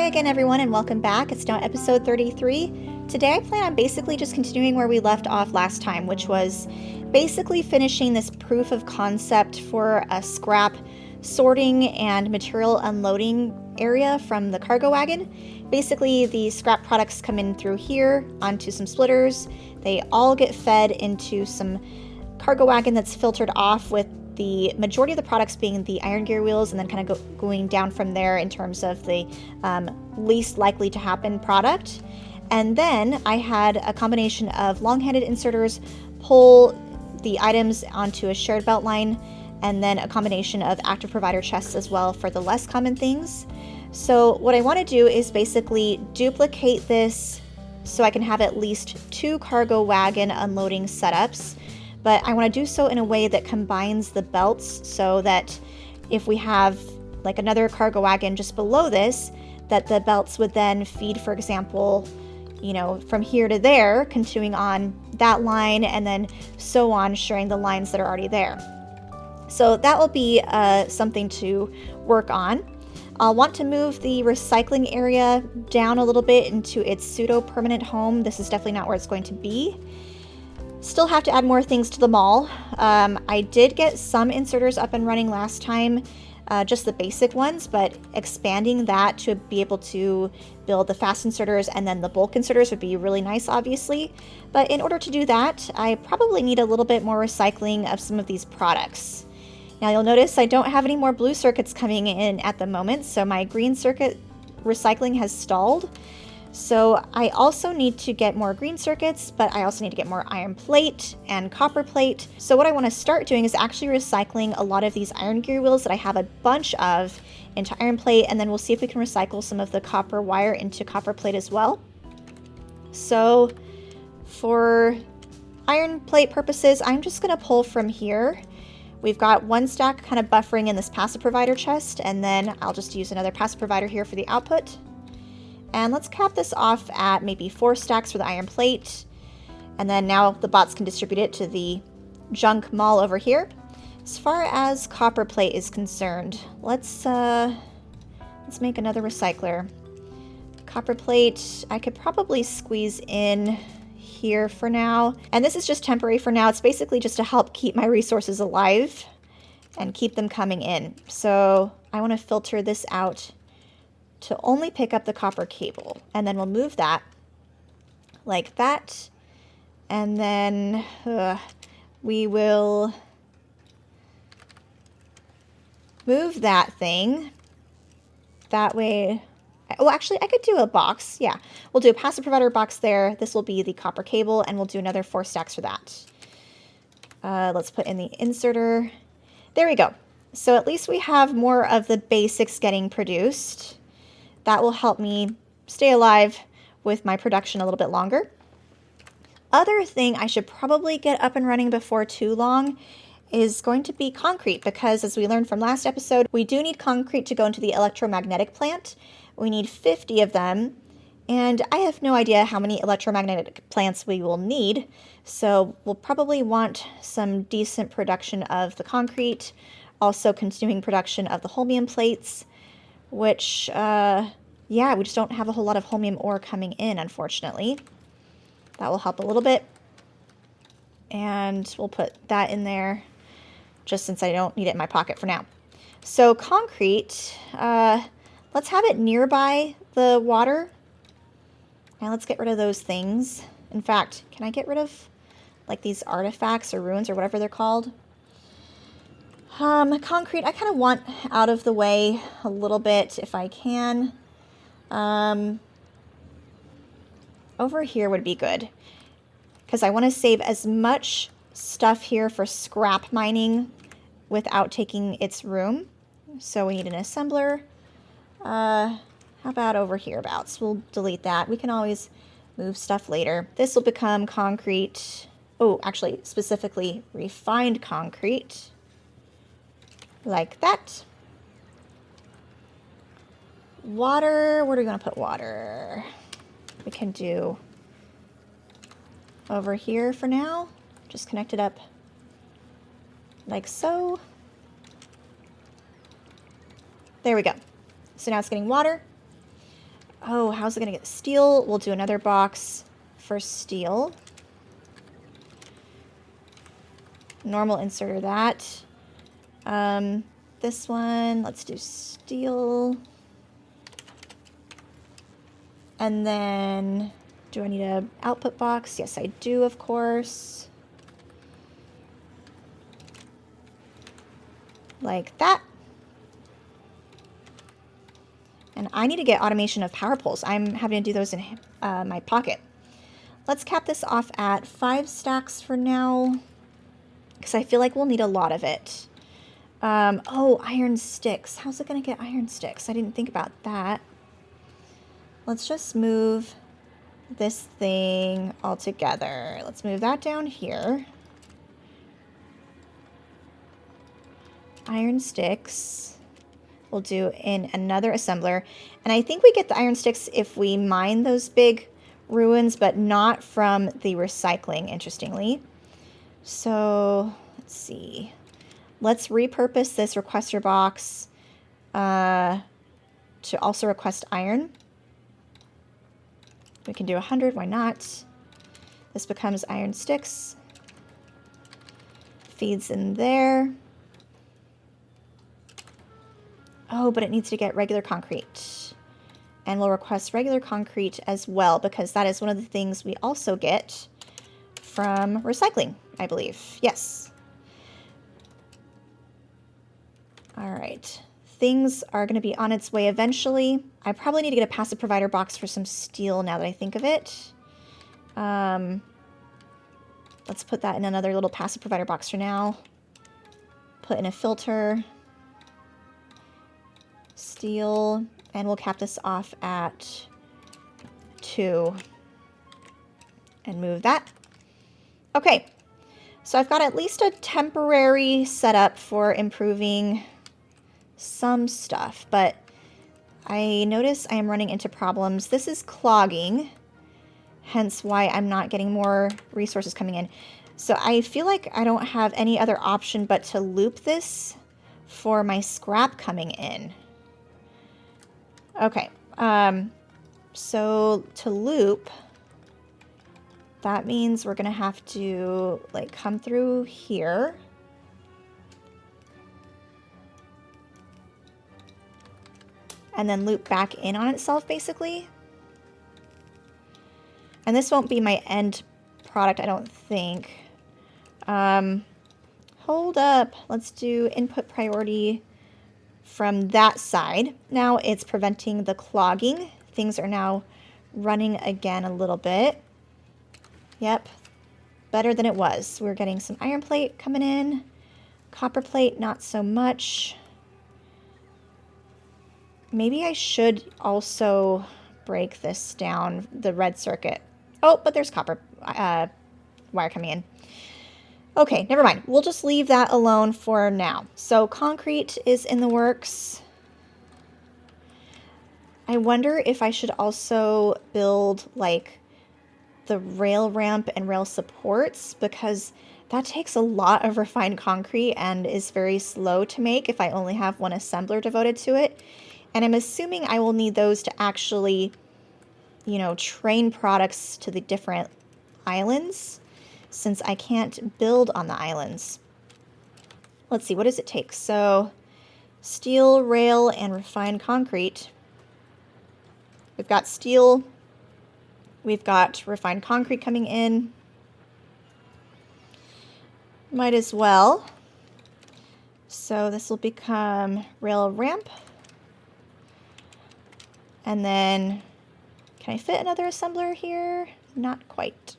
Hi again, everyone, and welcome back. It's now episode 33. Today I plan on basically just continuing where we left off last time, which was basically finishing this proof of concept for a scrap sorting and material unloading area from the cargo wagon. Basically, the scrap products come in through here onto some splitters. They all get fed into some cargo wagon that's filtered off, with the majority of the products being the iron gear wheels, and then kind of going down from there in terms of the least likely to happen product. And then I had a combination of long-handed inserters pull the items onto a shared belt line, and then a combination of active provider chests as well for the less common things. So what I want to do is basically duplicate this so I can have at least 2 cargo wagon unloading setups. But I want to do so in a way that combines the belts, so that if we have like another cargo wagon just below this, that the belts would then feed, for example, from here to there, continuing on that line, and then so on, sharing the lines that are already there. So that will be something to work on. I'll want to move the recycling area down a little bit into its pseudo-permanent home. This is definitely not where it's going to be. Still have to add more things to the mall. I did get some inserters up and running last time, just the basic ones, but expanding that to be able to build the fast inserters and then the bulk inserters would be really nice, obviously. But in order to do that, I probably need a little bit more recycling of some of these products. Now you'll notice I don't have any more blue circuits coming in at the moment, so my green circuit recycling has stalled. So I also need to get more green circuits, but I also need to get more iron plate and copper plate. So what I want to start doing is actually recycling a lot of these iron gear wheels that I have a bunch of into iron plate, and then we'll see if we can recycle some of the copper wire into copper plate as well. So for iron plate purposes, I'm just going to pull from here. We've got 1 stack kind of buffering in this passive provider chest, and then I'll just use another passive provider here for the output. And let's cap this off at maybe 4 stacks for the iron plate. And then now the bots can distribute it to the junk mall over here. As far as copper plate is concerned, let's make another recycler. Copper plate, I could probably squeeze in here for now. And this is just temporary for now. It's basically just to help keep my resources alive and keep them coming in. So I want to filter this out to only pick up the copper cable, and then we'll move that like that, and then we will move that thing that way. Well, actually I could do a box. Yeah, we'll do a passive provider box there. This will be the copper cable, and we'll do another 4 stacks for that. Let's put in the inserter. There we go. So at least we have more of the basics getting produced. That will help me stay alive with my production a little bit longer. Other thing I should probably get up and running before too long is going to be concrete, because as we learned from last episode, we do need concrete to go into the electromagnetic plant. We need 50 of them, and I have no idea how many electromagnetic plants we will need, so we'll probably want some decent production of the concrete, also continuing production of the holmium plates, which, yeah, we just don't have a whole lot of holmium ore coming in, unfortunately. That will help a little bit. And we'll put that in there, just since I don't need it in my pocket for now. So concrete, let's have it nearby the water. And let's get rid of those things. In fact, can I get rid of, like, these artifacts or ruins or whatever they're called? Concrete, I kind of want out of the way a little bit if I can. Over here would be good, because I want to save as much stuff here for scrap mining without taking its room. So we need an assembler. How about over hereabouts? We'll delete that. We can always move stuff later. This will become concrete. Oh, actually, specifically refined concrete. Like that. Water, where are we going to put water? We can do over here for now. Just connect it up like so. There we go. So now it's getting water. Oh, how's it going to get steel? We'll do another box for steel. Normal inserter that. This one, let's do steel. And then, do I need an output box? Yes, I do, of course. Like that. And I need to get automation of power poles. I'm having to do those in my pocket. Let's cap this off at 5 stacks for now, because I feel like we'll need a lot of it. Oh, iron sticks. How's it going to get iron sticks? I didn't think about that. Let's just move this thing all together. Let's move that down here. Iron sticks we'll do in another assembler. And I think we get the iron sticks if we mine those big ruins, but not from the recycling, interestingly. So let's see. Let's repurpose this requester box to also request iron. We can do 100, why not? This becomes iron sticks. Feeds in there. Oh, but it needs to get regular concrete. And we'll request regular concrete as well, because that is one of the things we also get from recycling, I believe. Yes. All right. Things are going to be on its way eventually. I probably need to get a passive provider box for some steel now that I think of it. Let's put that in another little passive provider box for now. Put in a filter. Steel. And we'll cap this off at 2. And move that. Okay. So I've got at least a temporary setup for improving some stuff, but I notice I am running into problems. This is clogging, hence why I'm not getting more resources coming in. So I feel like I don't have any other option but to loop this for my scrap coming in. Okay, so to loop, that means we're gonna have to like come through here. And then loop back in on itself, basically. And this won't be my end product, I don't think. Hold up. Let's do input priority from that side. Now it's preventing the clogging. Things are now running again a little bit. Yep. Better than it was. We're getting some iron plate coming in. Copper plate, not so much. Maybe I should also break this down, the red circuit. Oh, but there's copper wire coming in. Okay, never mind. We'll just leave that alone for now. So concrete is in the works. I wonder if I should also build like the rail ramp and rail supports, because that takes a lot of refined concrete and is very slow to make if I only have one assembler devoted to it. And I'm assuming I will need those to actually, you know, train products to the different islands, since I can't build on the islands. Let's see, what does it take? So steel, rail, and refined concrete. We've got steel. We've got refined concrete coming in. Might as well. So this will become rail ramp. And then, can I fit another assembler here? Not quite.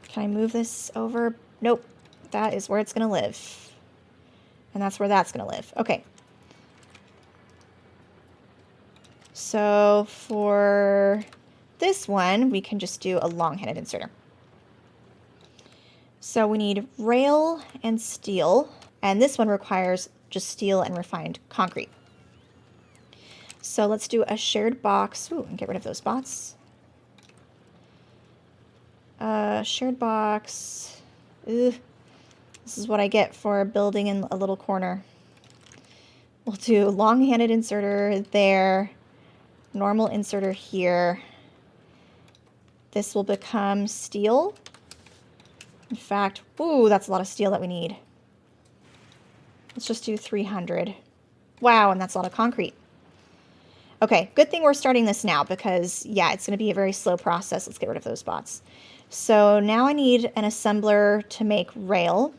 Can I move this over? Nope. That is where it's going to live. And that's where that's going to live. Okay. So for this one, we can just do a long-handed inserter. So we need rail and steel. And this one requires just steel and refined concrete. So let's do a shared box. Ooh, and get rid of those bots. Shared box. Ugh. This is what I get for building in a little corner. We'll do long-handed inserter there. normal inserter here. This will become steel. In fact, ooh, that's a lot of steel that we need. Let's just do 300. Wow, and that's a lot of concrete. Okay, good thing we're starting this now because, yeah, it's going to be a very slow process. Let's get rid of those bots. So now I need an assembler to make rail.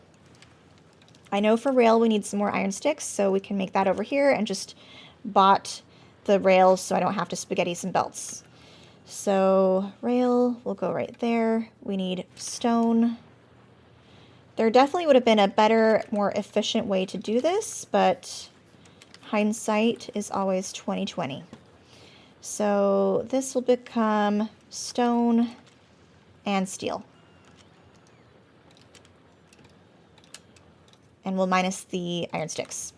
I know for rail we need some more iron sticks, so we can make that over here and just bot the rails so I don't have to spaghetti some belts. So rail will go right there. We need stone. There definitely would have been a better, more efficient way to do this, but hindsight is always 20/20. So this will become stone and steel. And we'll minus the iron sticks.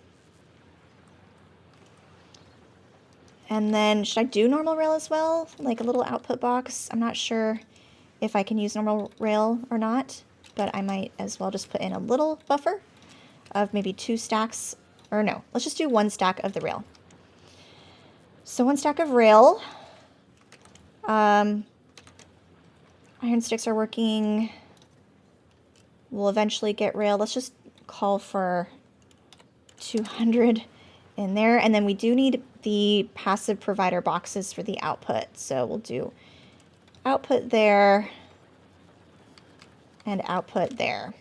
And then should I do normal rail as well? Like a little output box? I'm not sure if I can use normal rail or not, but I might as well just put in a little buffer of maybe 2 stacks, or no, let's just do 1 stack of the rail. So 1 stack of rail. Iron sticks are working. We'll eventually get rail. Let's just call for 200 in there. And then we do need the passive provider boxes for the output. So we'll do output there and output there.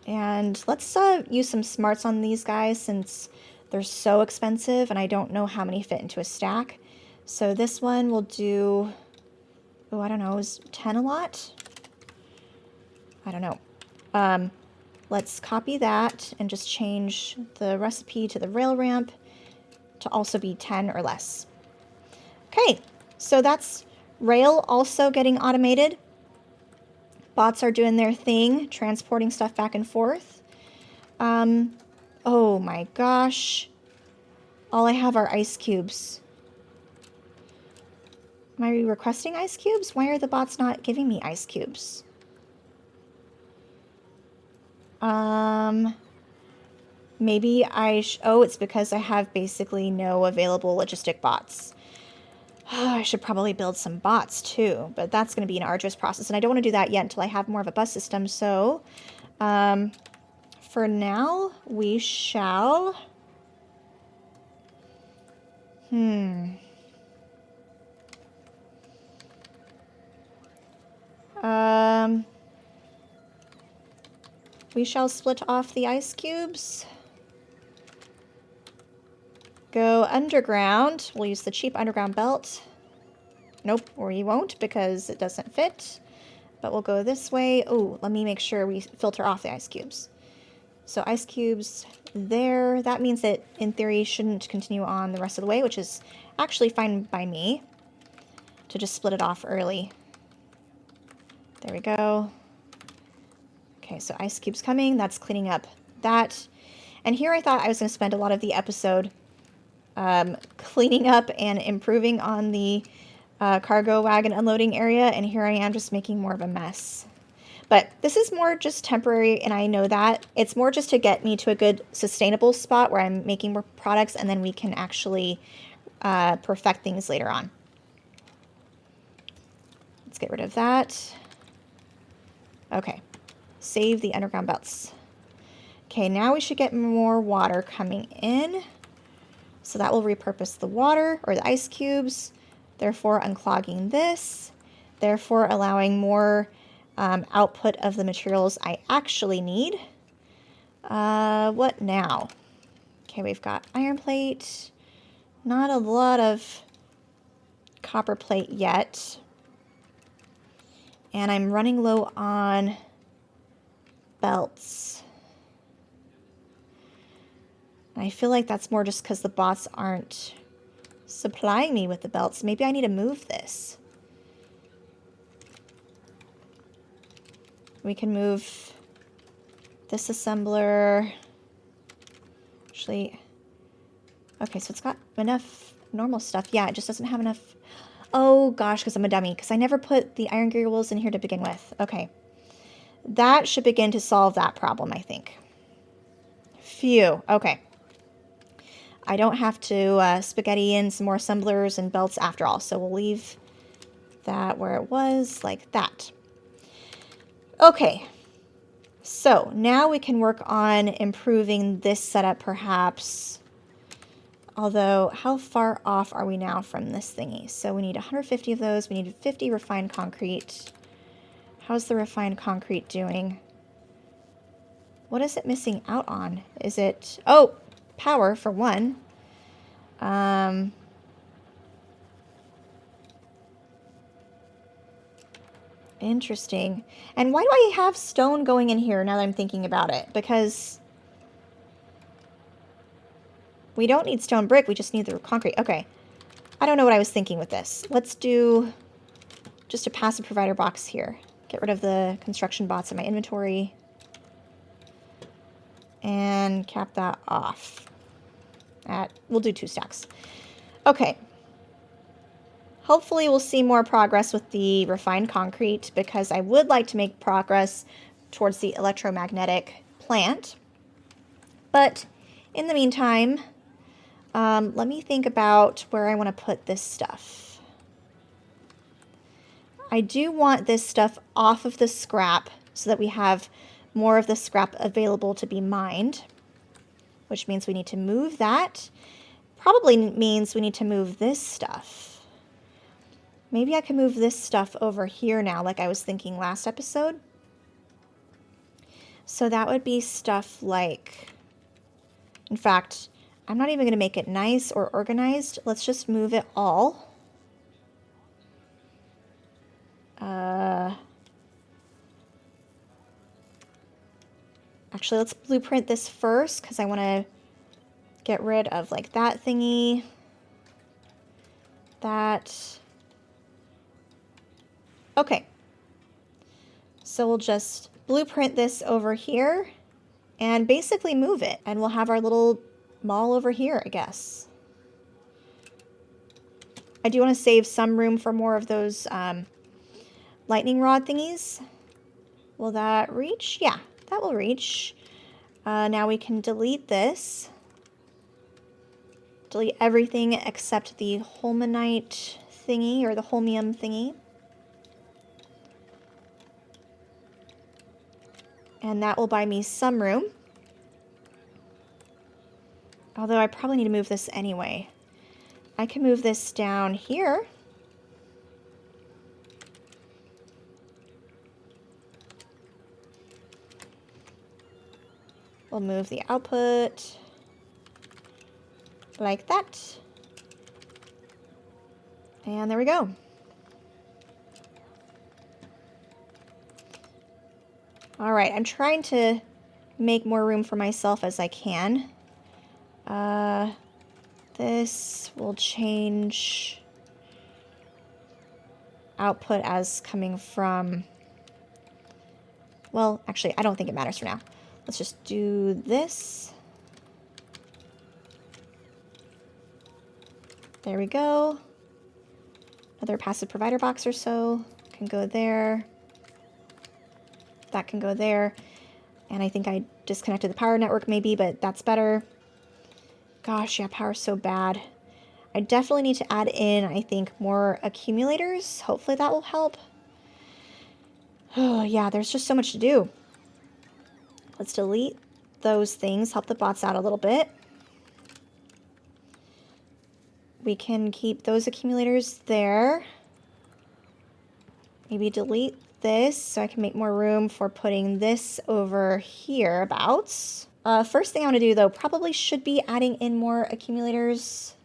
And let's use some smarts on these guys since they're so expensive and I don't know how many fit into a stack. So this one will do, oh, I don't know, is 10 a lot? I don't know. Let's copy that and just change the recipe to the rail ramp to also be 10 or less. Okay, so that's rail also getting automated. Bots are doing their thing, transporting stuff back and forth. Oh my gosh. All I have are ice cubes. Am I requesting ice cubes? Why are the bots not giving me ice cubes? Maybe oh, it's because I have basically no available logistic bots. I should probably build some bots too, but that's going to be an arduous process, and I don't want to do that yet until I have more of a bus system. So, for now, we shall... we shall split off the ice cubes. Go underground. We'll use the cheap underground belt. Nope, or you won't because it doesn't fit. But we'll go this way. Oh, let me make sure we filter off the ice cubes. So ice cubes there. That means that, in theory, shouldn't continue on the rest of the way, which is actually fine by me to just split it off early. There we go. Okay, so ice cubes coming. That's cleaning up that. And here I thought I was going to spend a lot of the episode cleaning up and improving on the cargo wagon unloading area, and here I am just making more of a mess. But this is more just temporary, and I know that. It's more just to get me to a good sustainable spot where I'm making more products, and then we can actually perfect things later on. Let's get rid of that. Okay, save the underground belts. Okay, now we should get more water coming in. So that will repurpose the water, or the ice cubes, therefore unclogging this, therefore allowing more output of the materials I actually need. What now? Okay, we've got iron plate, not a lot of copper plate yet. And I'm running low on belts. I feel like that's more just because the bots aren't supplying me with the belts. Maybe I need to move this. We can move this assembler. Actually, okay, so it's got enough normal stuff. Yeah, it just doesn't have enough. Oh gosh, because I'm a dummy, because I never put the iron gear wheels in here to begin with. Okay, that should begin to solve that problem, I think. Phew, okay. I don't have to spaghetti in some more assemblers and belts after all. So we'll leave that where it was, like that. Okay. So now we can work on improving this setup perhaps. Although, how far off are we now from this thingy? So we need 150 of those. We need 50 refined concrete. How's the refined concrete doing? What is it missing out on? Is it... Oh, power for one. Interesting. And why do I have stone going in here now that I'm thinking about it? Because we don't need stone brick. We just need the concrete. Okay. I don't know what I was thinking with this. Let's do just a passive provider box here. Get rid of the construction bots in my inventory. And cap that off. We'll do 2 stacks. Okay. Hopefully we'll see more progress with the refined concrete because I would like to make progress towards the electromagnetic plant. But in the meantime, let me think about where I want to put this stuff. I do want this stuff off of the scrap so that we have more of the scrap available to be mined, which means we need to move that. Probably means we need to move this stuff. Maybe I can move this stuff over here now, like I was thinking last episode. So that would be stuff like... In fact, I'm not even going to make it nice or organized. Let's just move it all. Actually, let's blueprint this first because I want to get rid of like that thingy. That... Okay, so we'll just blueprint this over here and basically move it. And we'll have our little mall over here, I guess. I do want to save some room for more of those lightning rod thingies. Will that reach? Yeah, that will reach. Now we can delete this. Delete everything except the holmanite thingy or the holmium thingy. And that will buy me some room. Although I probably need to move this anyway. I can move this down here. We'll move the output like that. And there we go. All right, I'm trying to make more room for myself as I can. This will change output as coming from... Well, actually, I don't think it matters for now. Let's just do this. There we go. Another passive provider box or so can go there. That can go there. And I think I disconnected the power network maybe, but that's better. Gosh, yeah, power's so bad. I definitely need to add in, I think, more accumulators. Hopefully that will help. Oh, yeah, there's just so much to do. Let's delete those things, help the bots out a little bit. We can keep those accumulators there. Maybe delete this so I can make more room for putting this over here abouts. First thing I want to do though probably should be adding in more accumulators.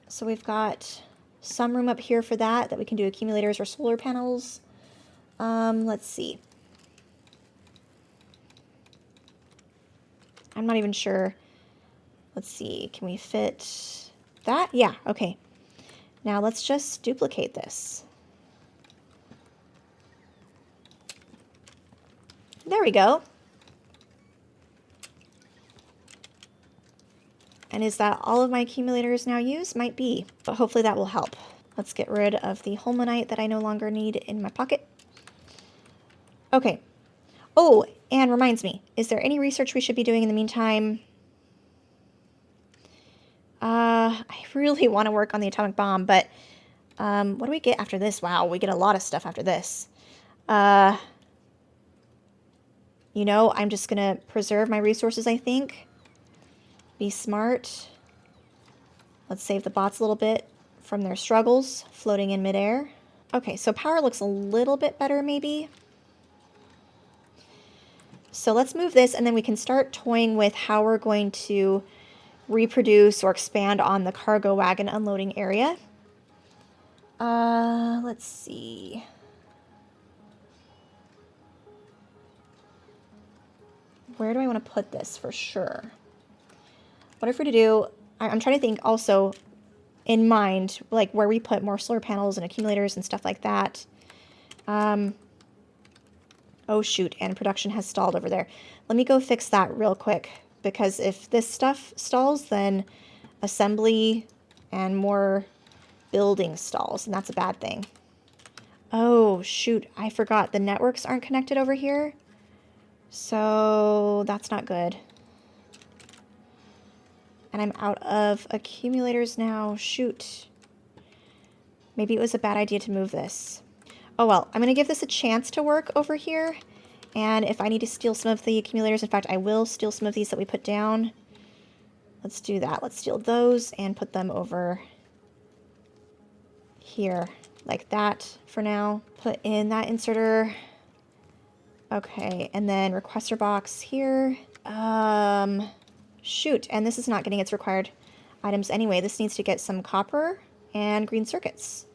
So we've got some room up here for that we can do accumulators or solar panels. Let's see. I'm not even sure. Let's see, can we fit that? Yeah, okay. Now let's just duplicate this. There we go. And is that all of my accumulators now used? Might be, but hopefully that will help. Let's get rid of the holmanite that I no longer need in my pocket. Okay. Oh, and reminds me, is there any research we should be doing in the meantime? I really want to work on the atomic bomb, but what do we get after this? Wow, we get a lot of stuff after this. You know, I'm just going to preserve my resources, I think. Be smart. Let's save the bots a little bit from their struggles floating in midair. Okay, so power looks a little bit better maybe. So let's move this and then we can start toying with how we're going to reproduce or expand on the cargo wagon unloading area. Let's see. Where do I want to put this for sure? What if we're to do, I'm trying to think also in mind, like where we put more solar panels and accumulators and stuff like that. Oh shoot, and production has stalled over there. Let me go fix that real quick, because if this stuff stalls, then assembly and more building stalls, and that's a bad thing. Oh shoot, I forgot the networks aren't connected over here. So that's not good. And I'm out of accumulators now. Shoot. Maybe it was a bad idea to move this. Oh well, I'm going to give this a chance to work over here. And if I need to steal some of the accumulators, in fact, I will steal some of these that we put down. Let's do that. Let's steal those and put them over here like that for now. Put in that inserter. Okay, and then requester box here. Shoot, and this is not getting its required items anyway. This needs to get some copper and green circuits.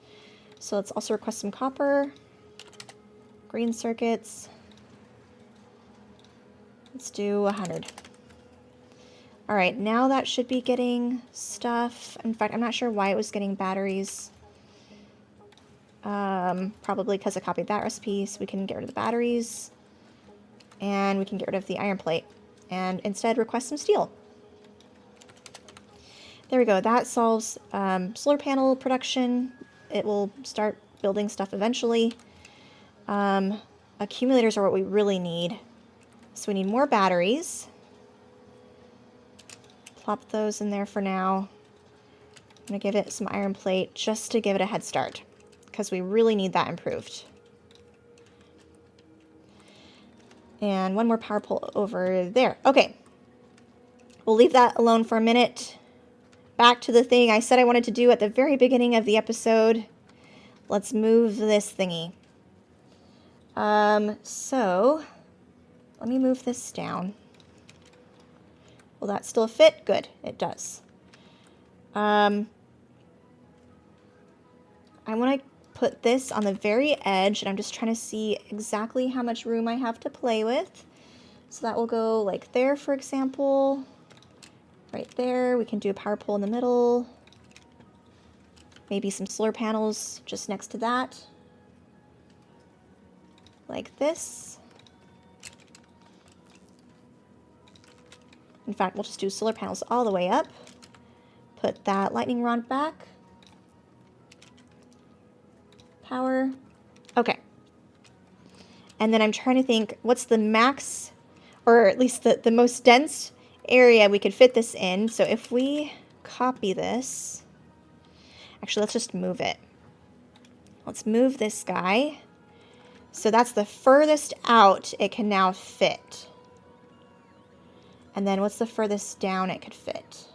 So let's also request some copper, green circuits. Let's do 100. All right, now that should be getting stuff. In fact, I'm not sure why it was getting batteries. Probably because I copied that recipe, so we can get rid of the batteries. And we can get rid of the iron plate. And instead request some steel. There we go. That solves solar panel production. It will start building stuff eventually. Accumulators are what we really need. So we need more batteries. Plop those in there for now. I'm going to give it some iron plate just to give it a head start, because we really need that improved. And one more power pole over there. Okay. We'll leave that alone for a minute. Back to the thing I said I wanted to do at the very beginning of the episode. Let's move this thingy. So let me move this down. Will that still fit? Good, it does. I want to put this on the very edge, and I'm just trying to see exactly how much room I have to play with. So that will go like there, for example. Right there. We can do a power pole in the middle. Maybe some solar panels just next to that. Like this. In fact, we'll just do solar panels all the way up. Put that lightning rod back. Power. Okay. And then I'm trying to think, what's the max, or at least the most dense area we could fit this in. So if we copy this, actually, let's just move it. Let's move this guy. So that's the furthest out it can now fit. And then what's the furthest down it could fit?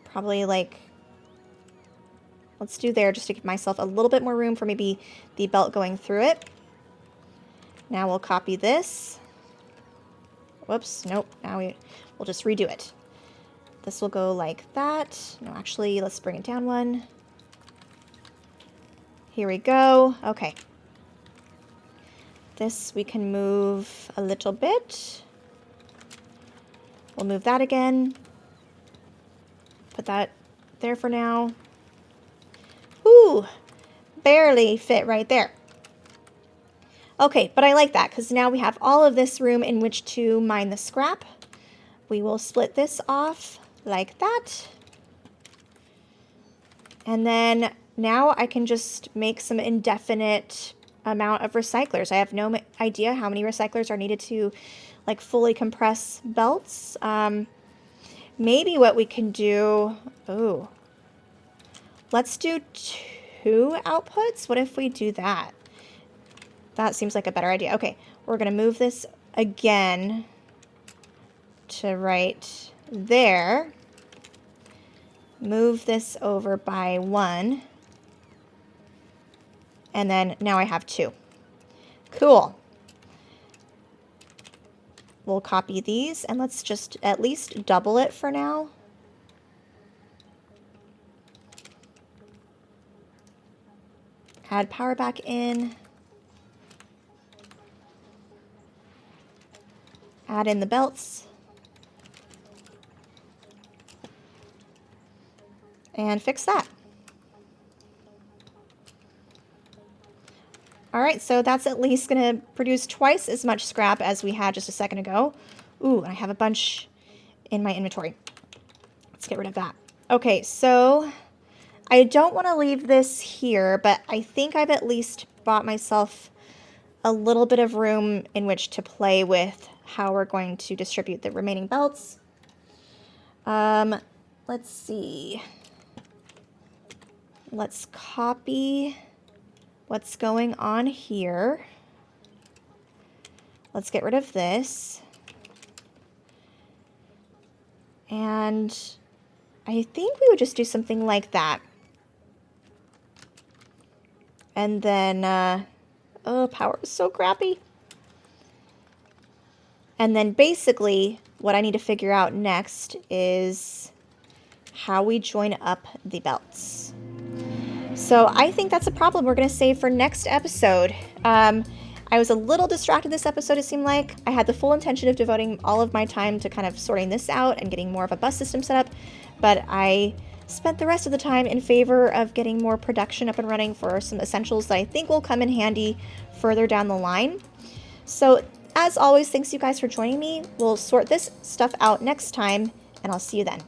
Probably like, let's do there just to give myself a little bit more room for maybe the belt going through it. Now we'll copy this. Whoops, nope, now we'll just redo it. This will go like that. No, actually, let's bring it down one. Here we go. Okay. This we can move a little bit. We'll move that again. Put that there for now. Ooh, barely fit right there. Okay, but I like that because now we have all of this room in which to mine the scrap. We will split this off like that. And then now I can just make some indefinite amount of recyclers. I have no idea how many recyclers are needed to like fully compress belts. maybe what we can do, oh, let's do 2 outputs. What if we do that? That seems like a better idea. Okay, we're going to move this again to right there. Move this over by 1. And then now I have 2. Cool. We'll copy these and let's just at least double it for now. Add power back in. Add in the belts. And fix that. All right, so that's at least going to produce twice as much scrap as we had just a second ago. Ooh, and I have a bunch in my inventory. Let's get rid of that. Okay, so I don't want to leave this here, but I think I've at least bought myself a little bit of room in which to play with how we're going to distribute the remaining belts. Let's see. Let's copy what's going on here. Let's get rid of this. And I think we would just do something like that. And then, oh, power is so crappy. And then basically what I need to figure out next is how we join up the belts. So I think that's a problem we're going to save for next episode. I was a little distracted this episode, it seemed like. I had the full intention of devoting all of my time to kind of sorting this out and getting more of a bus system set up, but I spent the rest of the time in favor of getting more production up and running for some essentials that I think will come in handy further down the line. So as always, thanks you guys for joining me. We'll sort this stuff out next time, and I'll see you then.